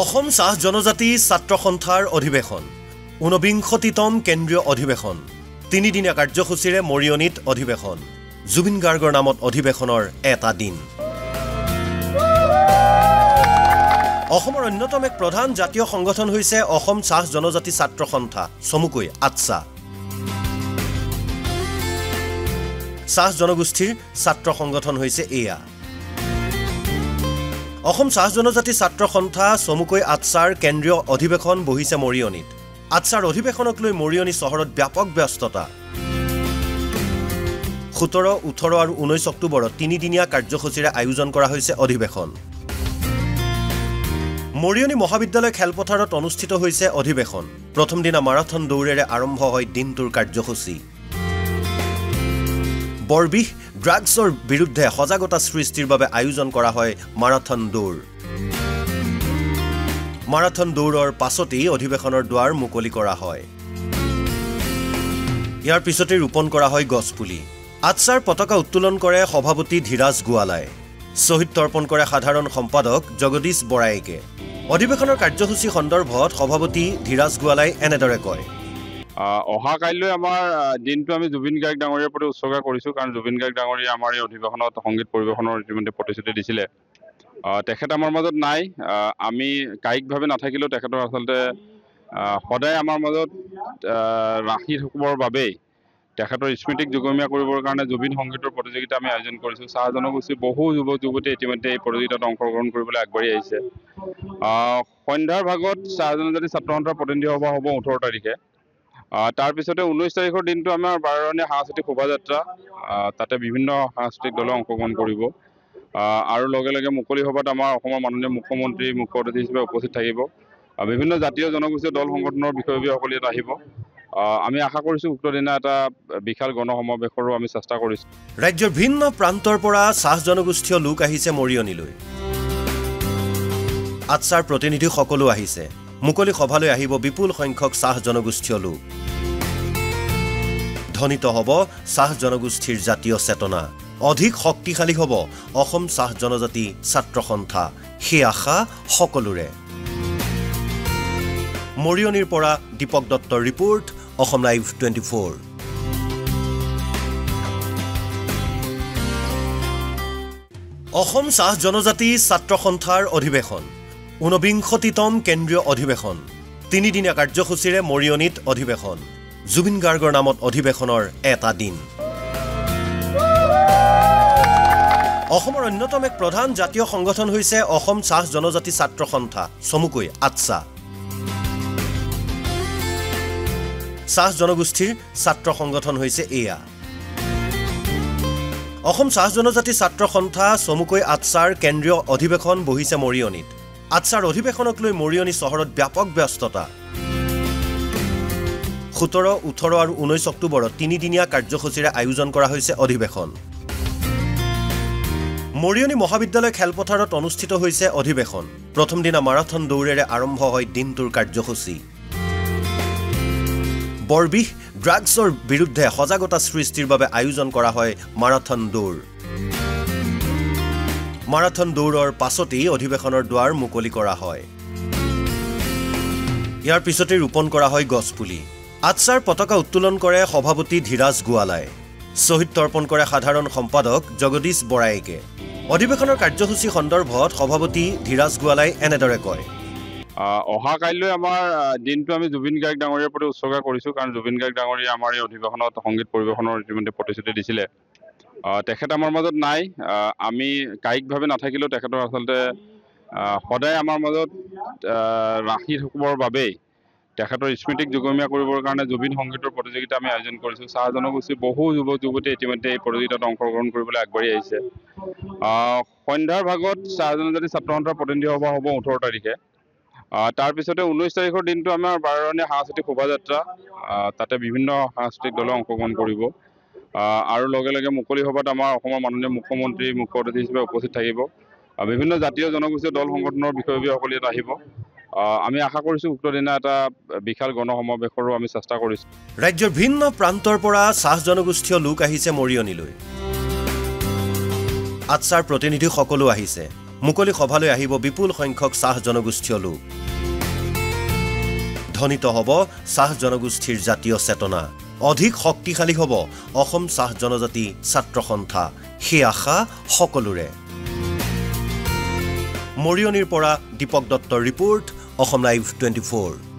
অসম চাহ জনজাতি ছাত্ৰ সন্থাৰ অধিৱেশন 49তম কেন্দ্ৰীয় অধিৱেশন 3 দিনীয়া কাৰ্যসূচীৰে মৰিয়নিত অধিৱেশন জুবিন গাৰ্গৰ নামত অধিৱেশনৰ এটা দিন অসমৰ অন্যতম এক প্ৰধান জাতীয় সংগঠন হৈছে অসম চাহ জনজাতি ছাত্ৰ সন্থা চমুকৈ আটছা চাহ জনগোষ্ঠীৰ ছাত্ৰ সংগঠন হৈছে এয়া অসম চাহ জনজাতি ছাত্ৰ সন্থা চমুকৈ আটছাৰ কেন্দ্ৰীয় অধিৱেশন বহিছে মৰিয়নিত আটছাৰ অধিৱেশনক লৈ মৰিয়নি চহৰত ব্যাপক ব্যস্ততা 17, 18 আৰু 19 অক্টোবৰত 3 দিনীয়া কাৰ্যসূচীৰে আয়োজন কৰা হৈছে অধিৱেশন মৰিয়নি মহাবিদ্যালয় খেলপথাৰত অনুষ্ঠিত হৈছে অধিৱেশন প্ৰথম দিনা মাৰাথন দৌৰেৰে আৰম্ভ হয় দিনটোৰ কাৰ্যসূচী বৰবিহ ড্ৰাগছৰ বিৰুদ্ধে সজাগতা সৃষ্টিৰ বাবে আয়োজন কৰা হয় মাৰাথন দৌৰৰ পাছতেই অধিৱেশনৰ দুৱাৰ মুকলি কৰা হয় ইয়াৰ পিছতে ৰোপণ কৰা হয় গছপুলি আটছাৰ পতাকা উত্তোলন কৰে সভাপতি ধীৰাজ গোৱালাই শহীদ তৰ্পণ কৰে সাধাৰণ সম্পাদক জগদীশ বৰাইকে অধিৱেশনৰ কাৰ্যসূচী সন্দৰ্ভত সভাপতি ধীৰাজ গোৱালাই এনেদৰে কয় অহা কাইলৈ আমাৰ দিনটো আমি জুবিন গাৰ্গ ডাঙৰীয়াৰ প্ৰতি উৎসৰ্গা কৰিছো কাৰণ জুবিন গাৰ্গ ডাঙৰীয়া আমাৰ এই অধিৱেশনত সংগীত পৰিৱেশনৰ ইতিমধ্যে প্ৰতিশ্ৰুতি দিছিলে তেখেত আমাৰ মাজত নাই আমি কায়িকভাৱে নাথাকিলেও তেখেতৰ আচলতে সদায় আমাৰ মাজত ৰাখি থাকিবৰ বাবে তেখেতৰ স্মৃতিক যুগমীয়া কৰিবৰ কাৰণে জুবিন সংগীতৰ প্ৰতিযোগিতা আমি আয়োজন কৰিছোঁ চাহ জনগোষ্ঠীৰ বহু যুৱক যুৱতী ইতিমধ্যে এই প্ৰতিযোগিতাত অংশগ্ৰহণ কৰিবলৈ আগবাঢ়ি আহিছে সন্ধ্যাৰ ভাগত চাহ জনজাতি ছাত্ৰ সন্থাৰ প্ৰতিনিধি সভা হ'ব 18 তাৰিখে তাৰ পিছতে 19 তাৰিখৰ দিনটো আমাৰ 12 সাংস্কৃতিক শোভাযাত্ৰা তাতে বিভিন্ন সাংস্কৃতিক দলে অংশগ্ৰহণ কৰিব আৰু লগে লগে মুকলি সভাত আমাৰ অসমৰ মাননীয় মুখ্যমন্ত্ৰী মুখ্য অতিথি হিচাপে উপস্থিত থাকিব বিভিন্ন জাতীয় জনগোষ্ঠীয় দল সংগঠনৰ বিষয়ববীয়াসকল ইয়াত আহিব আমি আশা কৰিছোঁ উক্ত দিনা এটা বিশাল গণসমাৱেশৰো আমি চেষ্টা কৰিছোঁ ৰাজ্যৰ ভিন্ন প্ৰান্তৰ পৰা চাহ জনগোষ্ঠীয় লোক আহিছে মৰিয়নিলৈ আটছাৰ প্ৰতিনিধি সকলো আহিছে মুকলি সভালৈ আহিব বিপুল সংখ্যক চাহ জনগোষ্ঠীয় লোক ধ্বনিত হ'ব চাহ জনগোষ্ঠীৰ জাতীয় চেতনা অধিক শক্তিশালী হ'ব অসম চাহ জনজাতি ছাত্ৰ সন্থা সেই আশা সকলোৰে মৰিয়নিৰ পৰা দীপক দত্তৰ ৰিপৰ্ট অসম লাইভ 24 অসম চাহ জনজাতি ছাত্ৰ সন্থাৰ অধিৱেশন 49তম কেন্দ্ৰীয় অধিৱেশন 3 দিনীয়া কাৰ্যসূচীৰে মৰিয়নিত অধিৱেশন জুবিন গাৰ্গৰ নামত অধিৱেশনৰ এটা দিন অসমৰ অন্যতম এক প্ৰধান জাতীয় সংগঠন হৈছে অসম চাহ জনজাতি ছাত্ৰ সন্থা চমুকৈ আটছা চাহ জনগোষ্ঠীৰ ছাত্ৰ সংগঠন হৈছে এয়া অসম চাহ জনজাতি ছাত্ৰ সন্থা চমুকৈ আটছাৰ কেন্দ্ৰীয় অধিৱেশন বহিছে মৰিয়নিত আটছাৰ অধিৱেশনক লৈ মৰিয়নি চহৰত ব্যাপক ব্যস্ততা 17, 18 আৰু 19 অক্টোবৰত 3 দিনীয়া কাৰ্যসূচীৰে আয়োজন কৰা হৈছে অধিৱেশন মৰিয়নি মহাবিদ্যালয় খেলপথাৰত অনুষ্ঠিত হৈছে অধিৱেশন প্ৰথম দিনা মাৰাথন দৌৰেৰে আৰম্ভ হয় দিনটোৰ কাৰ্যসূচী বৰবিহ ড্ৰাগছৰ বিৰুদ্ধে সজাগতা সৃষ্টিৰ বাবে আয়োজন কৰা হয় মাৰাথন দৌৰৰ পাছতেই অধিৱেশনৰ দুৱাৰ মুকলি কৰা হয় ইয়াৰ পিছতে ৰোপণ কৰা হয় গছপুলি আটছাৰ পতাকা উত্তোলন কৰে সভাপতি ধীৰাজ গোৱালাই শহীদ তৰ্পণ কৰে সাধাৰণ সম্পাদক জগদীশ বৰাইকে অধিৱেশনৰ কাৰ্যসূচী সন্দৰ্ভত সভাপতি ধীৰাজ গোৱালাই এনেদৰে কয় অহা কাইলৈ আমাৰ দিনটো আমি জুবিন গাৰ্গ ডাঙৰীয়াৰ প্ৰতি উৎসৰ্গা কৰিছোঁ কাৰণ জুবিন গাৰ্গ ডাঙৰীয়া আমাৰ এই অধিৱেশনত সংগীত পৰিৱেশনৰ ইতিমধ্যে প্ৰতিশ্ৰুতি দিছিলে তেখেত আমাৰ মাজত নাই আমি কায়িকভাৱে নাথাকিলেও তেখেতৰ আচলতে সদায় আমাৰ মাজত ৰাখি থাকিবৰ বাবে তেখেতৰ স্মৃতিক যুগমীয়া কৰিবৰ কাৰণে জুবিন সংগীতৰ প্ৰতিযোগিতা আমি আয়োজন কৰিছোঁ চাহ জনগোষ্ঠীৰ বহু যুৱক যুৱতী ইতিমধ্যে এই প্ৰতিযোগিতাত অংশগ্ৰহণ কৰিবলৈ আগবাঢ়ি আহিছে সন্ধ্যাৰ ভাগত চাহ জনজাতি ছাত্ৰ সন্থাৰ প্ৰতিনিধি সভা হ'ব 18 তাৰিখে তাৰ পিছতে 19 তাৰিখৰ দিনটো আমাৰ 12 সাংস্কৃতিক শোভাযাত্ৰা তাতে বিভিন্ন সাংস্কৃতিক দলে অংশগ্ৰহণ কৰিব আৰু লগে লগে মুকলি সভাত আমাৰ অসমৰ মাননীয় মুখ্যমন্ত্ৰী মুখ্য অতিথি হিচাপে উপস্থিত থাকিব বিভিন্ন জাতীয় জনগোষ্ঠীয় দল সংগঠনৰ বিষয়ববীয়াসকল ইয়াত আহিব আমি আশা কৰিছোঁ উক্ত দিনা এটা বিশাল গণসমাৱেশৰো আমি চেষ্টা কৰিছোঁ ৰাজ্যৰ ভিন্ন প্ৰান্তৰ পৰা চাহ জনগোষ্ঠীয় লোক আহিছে মৰিয়নিলৈ আটছাৰ প্ৰতিনিধি সকলো আহিছে মুকলি সভালৈ আহিব বিপুল সংখ্যক চাহ জনগোষ্ঠীয় লোক ধ্বনিত হ'ব চাহ জনগোষ্ঠীৰ জাতীয় চেতনা অধিক শক্তিশালী হ'ব অসম চাহ জনজাতি ছাত্ৰ সন্থা সেই আশা সকলোৰে মৰিয়নিৰ পৰা দীপক দত্তৰ ৰিপোৰ্ট অসম লাইভ 24